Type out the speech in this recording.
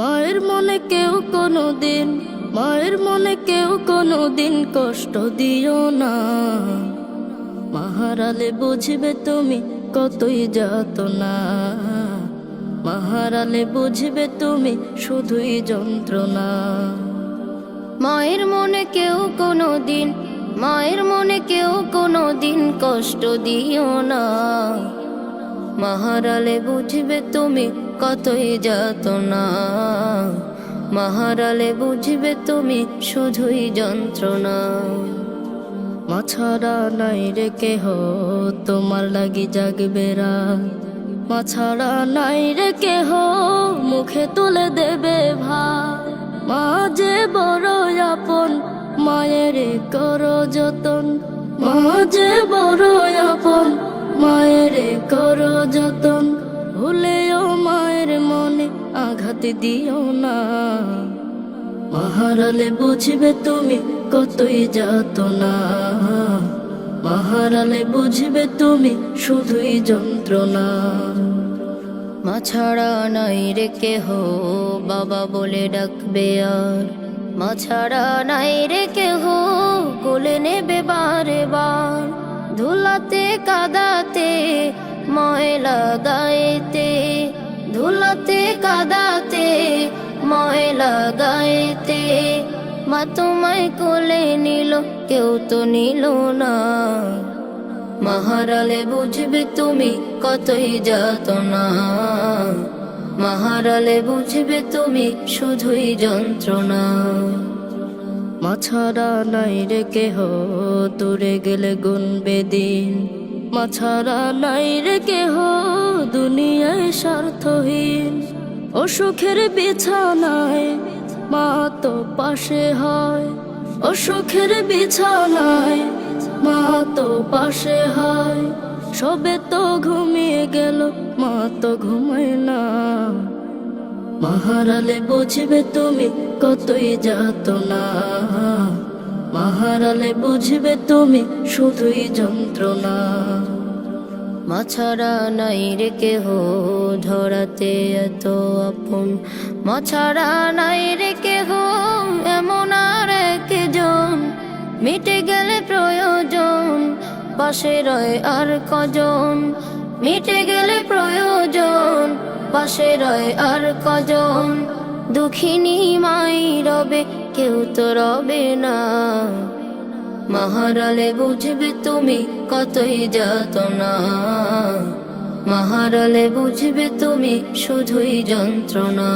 মায়ের মনে কেউ কোনোদিন, মায়ের মনে কেউ কোনোদিন কষ্ট দিও না। মাহারালে বুঝবে তুমি কতই যাতনা, মাহারালে বুঝবে তুমি শুধুই যন্ত্রণা। মায়ের মনে কেউ কোনোদিন, মায়ের মনে কেউ কোনোদিন কষ্ট দিও না। মাহারালে বুঝবে তুমি কতই যাতনা, মাহারালে বুঝবে তুমি শুধুই যন্ত্রণা। মা ছাড়া নাই রে কেহ তোমার লাগি জাগবে রাত, মা ছাড়া নাই রে কেহ মুখে তুলে দেবে ভাত। মা যে বড় আপন মায়ের করো যতন, মা যে বড় আপন মায়ের করো যতন। ভুলেও মায়ের মনে আঘাত দিও না, মাহারালে বুঝবে তুমি কতই যাতনা, মাহারালে বুঝবে তুমি শুধুই যন্ত্রণা। মা ছাড়া নাই রে কেহ বাবা বলে ডাকবে আর, মা ছাড়া নাই রে কেহ কোলে নেবে বারে বার। ধুলাতে কাদাতে ময়লা গায়েতে, ধুলাতে কাদাতে ময়লা গায়েতে। মা তোমায় কোলে নিল কেউ তো নিল না, মাহারালে বুঝবে তুমি কতই যাতনা, মাহারালে বুঝবে তুমি শুধুই যন্ত্রণা। মা ছাড়া নাই রে কেহ দূরে গেলে গুনবে দিন, মা ছাড়া নাই রে কেহ দুনিয়ায় স্বার্থহীন। অসুখের বিছানায় মা তো পাশে হয়, অসুখের বিছানায় মা তো পাশে হয়। সবে তো ঘুমিয়ে গেল মা তো ঘুমায় না, মাহারালে বুঝবে তুমি কতই যাতনা, মাহারালে বুঝবে তুমি শুধুই যন্ত্রণা। মা ছাড়া নাই রে কেহ ধরাতে এত আপন, মা ছাড়া নাই রে কেহ এমন আর একজন। মিটে গেলে প্রয়োজন পাশে রয় আর কজন, মিটে গেলে প্রয়োজন পাশে রয় আর কজন। দুঃখিনী মাই রবে কেউ তো রবে না, মাহারালে বুঝবে তুমি কতই যাতনা, মাহারালে বুঝবে তুমি শুধুই যন্ত্রণা।